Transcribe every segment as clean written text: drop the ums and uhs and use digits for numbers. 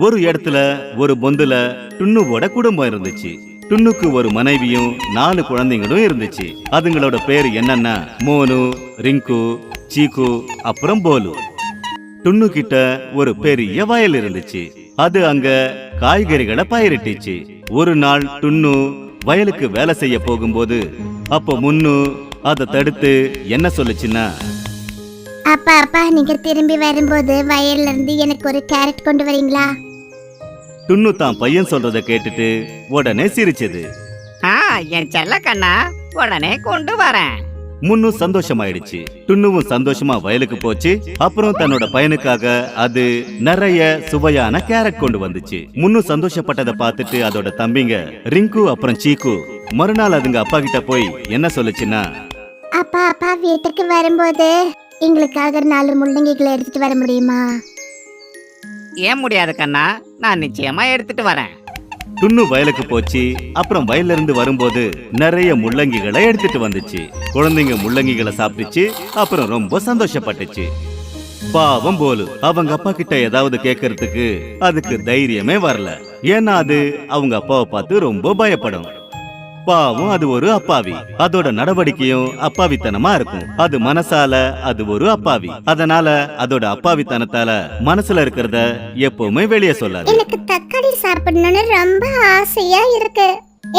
ஒரு இடத்துல ஒரு பொந்துல டுன்னுவோட குடும்பம் இருந்துச்சு. டுன்னுக்கு ஒரு மனைவியும் 4 குழந்தைங்களும் இருந்துச்சு. அதுங்களோட பேர் என்னன்னா மோனு, ரிங்கு, சீக்கு, அப்புறம் போலு. டுன்னு கிட்ட ஒரு பெரிய வயல் இருந்துச்சு. அது அங்க காய்கறிகளை பயிரிட்டுச்சு. ஒரு நாள் டுன்னு வயலுக்கு வேலை செய்ய போகும்போது அப்போ முன்னு அதை தடுத்து என்ன சொல்லுச்சுன்னா, அப்பா அப்பா, நீங்க திரும்பி வரும்போது வயல்ல இருந்து எனக்கு ஒரு கேரட் கொண்டு வரீங்களா? டுன்னு தான் பையன் சொல்றத கேட்டுட்டு உடனே சிரிச்சது. என் செல்ல கண்ணா, உடனே கொண்டு வரேன். முன்னு சந்தோஷமாயிடுச்சு. டுன்னுவும் சந்தோஷமா வயலுக்கு போச்சு. அப்புறம் தன்னோட பையனுக்காக அது நிறைய சுவையான கேரட் கொண்டு வந்துச்சு. முன்னு சந்தோஷப்பட்டதை பார்த்துட்டு அதோட தம்பிங்க ரிங்கு அப்புறம் சீக்கு மறுநாள் அதுங்க அப்பா கிட்ட போய் என்ன சொல்லுச்சுன்னா, அப்பா அப்பா, வீட்டுக்கு வரும்போது எங்களுக்காக 4 முள்ளங்கிகளை எடுத்துட்டு வர முடியுமா? ஏன் முடியாது கண்ணா, நான் நிச்சயமா எடுத்துட்டு வரேன். டுன்னு வயலுக்கு போச்சு. அப்புறம் வயல்ல இருந்து வரும்போது நிறைய முள்ளங்கிகளை எடுத்துட்டு வந்துச்சு. குழந்தைங்க முள்ளங்கிகளை சாப்பிட்டுச்சு. அப்புறம் ரொம்ப சந்தோஷப்பட்டுச்சு. பாவம் போலு அவங்க அப்பா கிட்ட ஏதாவது கேட்கறதுக்கு அதுக்கு தைரியமே வரல. ஏன்னா அது அவங்க அப்பாவை பார்த்து ரொம்ப பயப்படும். பாவம், அது ஒரு அப்பாவி. அதோட நடவடிக்கையும் அப்பாவித்தனமா இருக்கும். அது மனசால அது ஒரு அப்பாவி. அதனால அதோட அப்பாவித்தனத்தால மனசுல இருக்கிறத எப்பவுமே வெளியே சொல்லாது. எனக்கு தக்காளி சாப்பிடணும்னு ரொம்ப ஆசையா இருக்கு.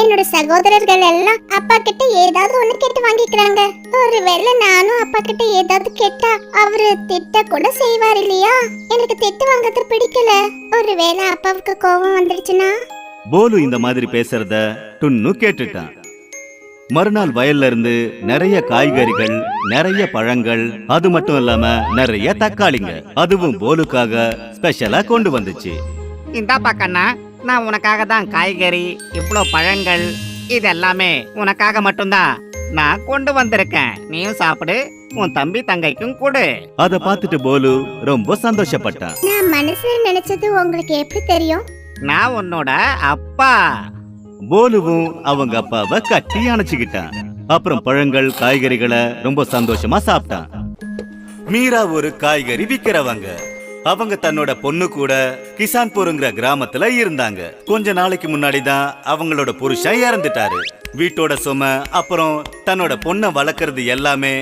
என்னோட சகோதரர்கள் எல்லாம் அப்பா கிட்ட ஏதாவது ஒண்ணு கேட்டு வாங்கிக்கிறாங்க. ஒருவேளை நானும் அப்பா கிட்ட ஏதாவது கேட்டா அவரு திட்ட கூட செய்வார் இல்லையா? எனக்கு திட்டு வாங்குறது பிடிக்கல. ஒருவேளை அப்பாவுக்கு கோபம் வந்துருச்சுன்னா? போலு இந்த மாதிரி பேசுறத டுன்னு கேட்டுட்டான். மறுநாள் வயல்ல இருந்து நிறைய காய்கறிகள், நிறைய பழங்கள், அது மட்டும் இல்லாம நிறைய தக்காளிங்க அதுவும் போலுக்காக ஸ்பெஷலா கொண்டு வந்துச்சு. இந்தாப்பா கண்ணா, நான் உனக்காக தான் காய்கறி, இவ்வளோ பழங்கள், இது எல்லாமே உனக்காக மட்டும்தான் நான் கொண்டு வந்திருக்கேன். நீயும் சாப்பிடு, உன் தம்பி தங்கைக்கும் கொடு. அத பார்த்துட்டு போலு ரொம்ப சந்தோஷப்பட்டான். நான் மனசுல நினைச்சது உங்களுக்கு எப்படி தெரியும்? நான் உன்னோட அப்பா. போலுவும் அவங்க அப்பாவை கட்டி அணைச்சுக்கிட்டான். அப்புறம் பழங்கள், காய்கறிகளை ரொம்ப சந்தோஷமா சாப்பிட்டான். மீரா ஒரு காய்கறி விக்கிறவங்க. அவங்க தன்னோட பொண்ணு கூட கிசான்பூருங்கிற கிராமத்துல இருந்தாங்க. கொஞ்ச நாளைக்கு முன்னாடி தான் அவங்களோட புருஷன் இறந்துட்டாரு. வீட்டோட சுமை அப்புறம் தன்னோட பொண்ணை வளர்க்கறது எல்லாமே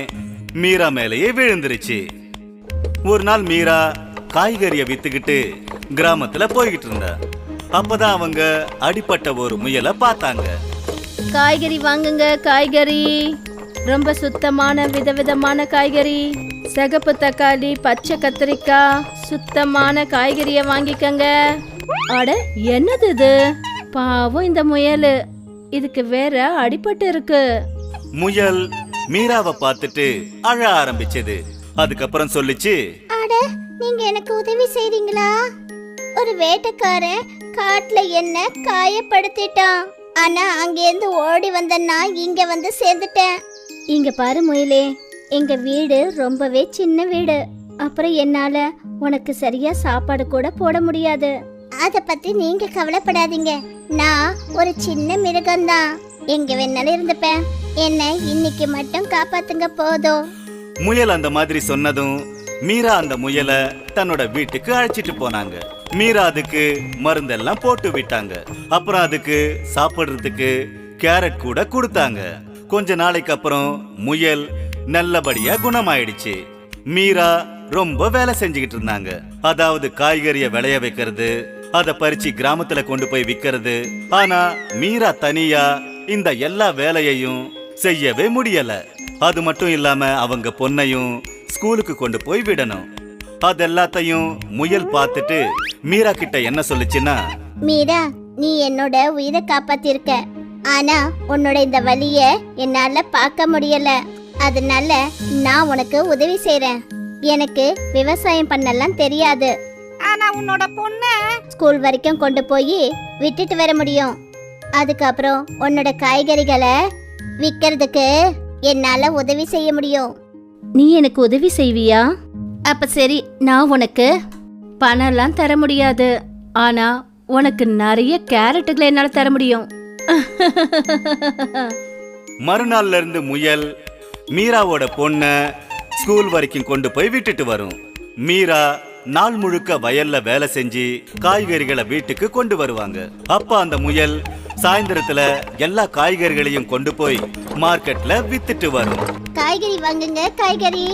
மீரா மேலேயே விழுந்துருச்சு. ஒரு நாள் மீரா காய்கறிய வித்துக்கிட்டு கிராமத்துல போய்கிட்டு இருந்தா. அப்பதான் அவங்க அடிப்பட்ட ஒரு முயலை பார்த்தாங்க. காய்கறி வாங்குங்க, காய்கறி ரொம்ப சுத்தமான விதவிதமான காய்கறி, சிகப்பு தக்காளி, பச்சை கத்திரிக்காய், சுத்தமான காய்கறிய வாங்கிக்கங்க. அட, என்னது இது? பாவம் இந்த முயல், இதுக்கு வேற அடிபட்டு இருக்கு. முயல் மீராவை பார்த்துட்டு அழ ஆரம்பிச்சது. அதுக்கப்புறம் சொல்லிச்சு, அட, நீங்க எனக்கு உதவி செய்றீங்களா? ஒரு வேட்டைக்காரன் காட்டுல என்ன காயப்படுத்திட்டான். ஆனா அங்கேருந்து ஓடி வந்த நான் இங்க வந்து சேர்ந்துட்டேன். இங்க பாரு முயலே, எங்க வீடு ரொம்பவே சின்ன வீடு. அப்புறம் என்னால உனக்கு சரியா சாப்பாடு கூட போட முடியாது. அத பத்தி நீங்க கவலைப்படாதீங்க. நான் ஒரு சின்ன மிருகம்தான். எங்க வேணாலும் இருந்துப்பேன். என்ன இன்னைக்கு மட்டும் காப்பாத்துங்க போதும். முயல் அந்த மாதிரி சொன்னதும் மீரா அந்த முயலை தன்னோட வீட்டுக்கு அழைச்சிட்டு போனாங்க. மீரா அதுக்கு மருந்தெல்லாம் போட்டு விட்டாங்க. அப்புறம் அதுக்கு சாப்பிடுறதுக்கு கேரட் கூட கொடுத்தாங்க. கொஞ்ச நாளைக்கு அப்புறம் முயல் நல்லபடியா குணமாயிடுச்சு. மீரா ரொம்ப வேலை செஞ்சுக்கிட்டு இருந்தாங்க. அதாவது காய்கறிய விளைய வைக்கிறது, அதை பறிச்சு கிராமத்துல கொண்டு போய் விக்கிறது. ஆனா மீரா தனியா இந்த எல்லா வேலையையும் செய்யவே முடியல. அது மட்டும் இல்லாம அவங்க பொண்ணையும் ஸ்கூலுக்கு கொண்டு போய் விடணும். அது எல்லாத்தையும் முயல் பார்த்துட்டு மீரா கிட்ட என்ன சொல்லுச்சுன்னா, மீரா, நீ என்னோட உயிரை காப்பாத்திருக்க. ஆனா உன்னோட இந்த வலிய என்னால பார்க்க முடியல. அதனால நான் உனக்கு உதவி செய்றேன். எனக்கு விவசாயம் பண்ணலாம் தெரியாது. ஆனா உன்னோட பொண்ணு ஸ்கூல் வரைக்கும் கொண்டு போய் விட்டுட்டு வர முடியும். அதுக்கப்புறம் உன்னோட காய்கறிகளை விற்கிறதுக்கு என்னால உதவி செய்ய முடியும். நீ எனக்கு உதவி செய்வியா? அப்ப சரி, நான் உனக்கு பணம்லாம் தர முடியாது. ஆனா உனக்கு நிறைய கேரட்டுகளை என்னால தர முடியும். மறுநாள்ல இருந்து முயல் மீராவோட பொண்ண ஸ்கூல் வரைக்கும் கொண்டு போய் விட்டுட்டு வரும். மீரா நாள் முழுக்க வயல்ல வேலை செஞ்சு காய்கறிகளை வீட்டுக்கு கொண்டு வருவாங்க. அப்ப அந்த முயல் சாயந்தரத்துல எல்லா காய்கறிகளையும் கொண்டு போய் மார்க்கெட்ல வித்துட்டு வரும். காய்கறி வாங்குங்க, காய்கறி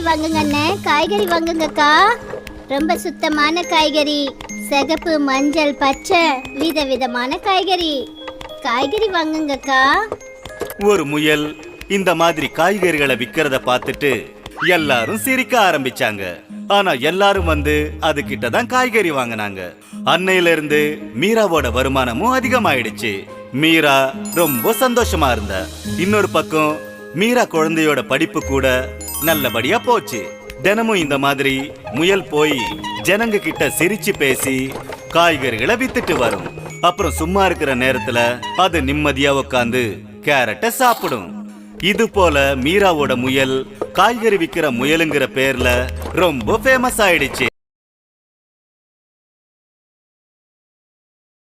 வாங்குங்க அண்ணன், காய்கறி வாங்குங்கக்கா. ரொம்ப சுத்தமான காய்கறி, சிகப்பு, மஞ்சள், பச்சை, விதவிதமான காய்கறி வாங்குங்கக்கா. ஒரு முயல் இந்த மாதிரி காய்கறிகளை விக்கிறத பார்த்துட்டு எல்லாரும் சிரிக்க ஆரம்பிச்சாங்க. ஆனா எல்லாரும் வந்து அது கிட்ட தான் காய்கறி வாங்கினாங்க. அன்னையில இருந்து மீராவோட வருமானமும் அதிகமாயிடுச்சு. மீரா ரொம்ப சந்தோஷமா இருந்தா. இன்னொரு பக்கம் மீரா குழந்தையோட படிப்பு கூட நல்லபடியா போச்சு. தினமும் இந்த மாதிரி முயல் போய் ஜனங்க கிட்ட சிரிச்சு பேசி காய்கறிகளை வித்துட்டு வரும். அப்புறம் சும்மா இருக்கிற நேரத்துல அது நிம்மதியா உட்காந்து கேரட்டை சாப்பிடும். இது போல மீராவோட முயல் காய்கறி விக்கிற முயலுங்கிற பேர்ல ரொம்ப ஃபேமஸ் ஆயிடுச்சு.